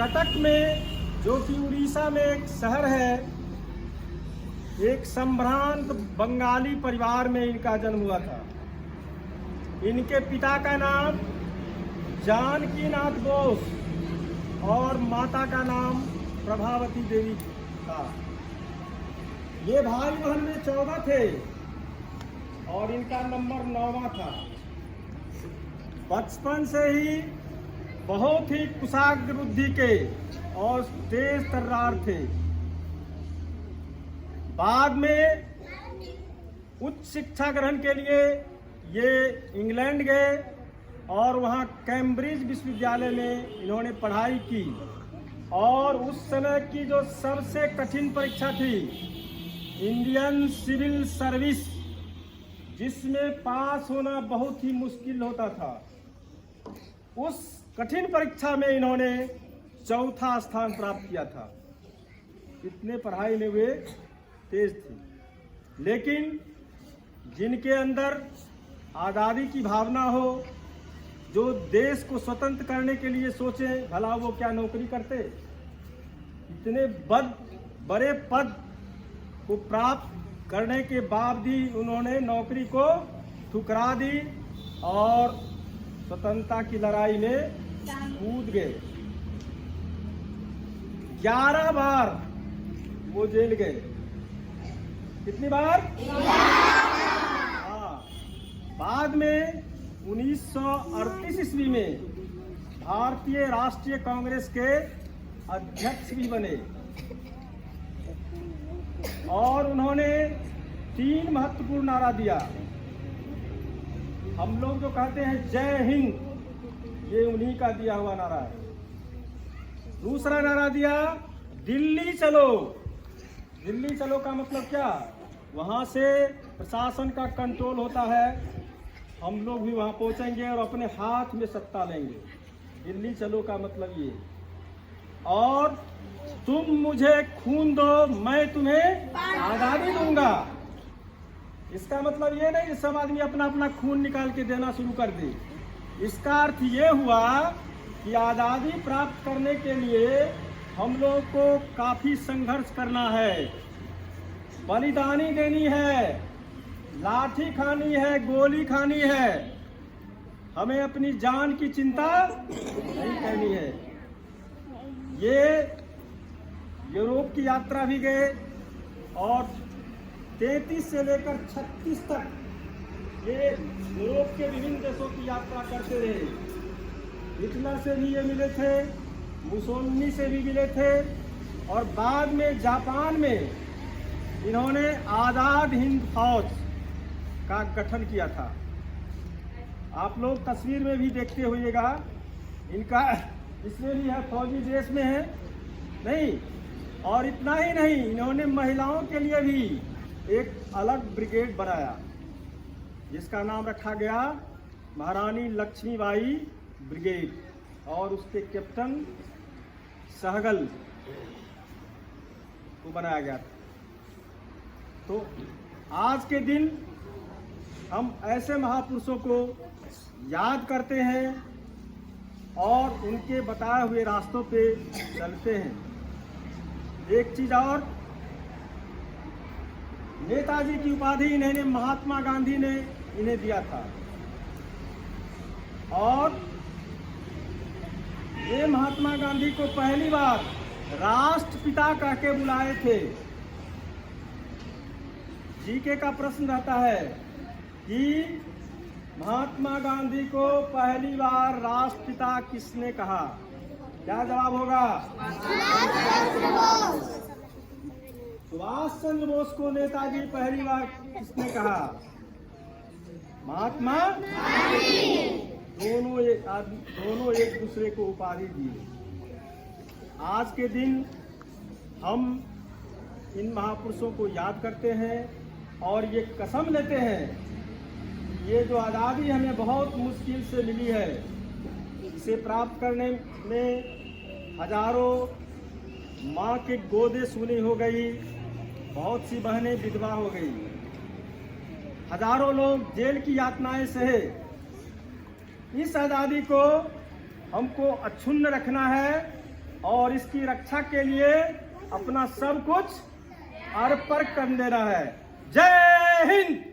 कटक में, जो कि उड़ीसा में एक शहर है, एक संभ्रांत बंगाली परिवार में इनका जन्म हुआ था। इनके पिता का नाम जानकी नाथ बोस और माता का नाम प्रभावती देवी था। ये भाई बहन में 14 थे और इनका नंबर 9वां था। बचपन से ही बहुत ही कुशाग्र बुद्धि के और तेज तर्रार थे। बाद में उच्च शिक्षा ग्रहण के लिए ये इंग्लैंड गए और वहाँ कैम्ब्रिज विश्वविद्यालय में इन्होंने पढ़ाई की। और उस समय की जो सबसे कठिन परीक्षा थी, इंडियन सिविल सर्विस, जिसमें पास होना बहुत ही मुश्किल होता था, उस कठिन परीक्षा में इन्होंने 4था स्थान प्राप्त किया था। इतने पढ़ाई में वे तेज थे। लेकिन जिनके अंदर आज़ादी की भावना हो, जो देश को स्वतंत्र करने के लिए सोचे, भला वो क्या नौकरी करते। इतने बड़े पद को प्राप्त करने के बावजूद उन्होंने नौकरी को ठुकरा दी और स्वतंत्रता की लड़ाई में कूद गए। 11 बार वो जेल गए। कितनी बार? हाँ। बाद में 1938 ईस्वी में भारतीय राष्ट्रीय कांग्रेस के अध्यक्ष भी बने और उन्होंने 3 महत्वपूर्ण नारा दिया। हम लोग जो कहते हैं जय हिंद, ये उन्हीं का दिया हुआ नारा है। दूसरा नारा दिया दिल्ली चलो। दिल्ली चलो का मतलब क्या? वहां से प्रशासन का कंट्रोल होता है, हम लोग भी वहां पहुंचेंगे और अपने हाथ में सत्ता लेंगे। दिल्ली चलो का मतलब ये। और तुम मुझे खून दो, मैं तुम्हें आजादी दूंगा। इसका मतलब ये नहीं सब आदमी अपना अपना खून निकाल के देना शुरू कर दे। इसका अर्थ ये हुआ कि आजादी प्राप्त करने के लिए हम लोग को काफी संघर्ष करना है, बलिदानी देनी है, लाठी खानी है, गोली खानी है। हमें अपनी जान की चिंता नहीं करनी है। ये यूरोप की यात्रा भी गए और 33 से लेकर 36 तक ये यूरोप के विभिन्न देशों की यात्रा करते रहे। हिटलर से भी ये मिले थे, मुसोलिनी से भी मिले थे और बाद में जापान में इन्होंने आज़ाद हिंद फौज का गठन किया था। आप लोग तस्वीर में भी देखते होइएगा, इनका इसमें भी है, फौजी ड्रेस में है नहीं। और इतना ही नहीं, इन्होंने महिलाओं के लिए भी एक अलग ब्रिगेड बनाया जिसका नाम रखा गया महारानी लक्ष्मीबाई ब्रिगेड और उसके कैप्टन सहगल को बनाया गया था। तो आज के दिन हम ऐसे महापुरुषों को याद करते हैं और उनके बताए हुए रास्तों पे चलते हैं। एक चीज और, नेताजी की उपाधि इन्हें महात्मा गांधी ने इन्हें दिया था और ये महात्मा गांधी को पहली बार राष्ट्रपिता कह के बुलाए थे। जीके का प्रश्न रहता है कि महात्मा गांधी को पहली बार राष्ट्रपिता किसने कहा? क्या जवाब होगा? सुभाष चंद्र बोस को नेताजी पहली बार किसने कहा? महात्मा दोनों एक दूसरे को उपाधि दिए। आज के दिन हम इन महापुरुषों को याद करते हैं और ये कसम लेते हैं, ये जो आज़ादी हमें बहुत मुश्किल से मिली है, इसे प्राप्त करने में हजारों माँ के गोदे सूनी हो गई, बहुत सी बहनें विधवा हो गई, हजारों लोग जेल की यातनाएं सहे। इस आज़ादी को हमको अक्षुण्ण रखना है और इसकी रक्षा के लिए अपना सब कुछ अर्पण कर देना है। जय हिंद।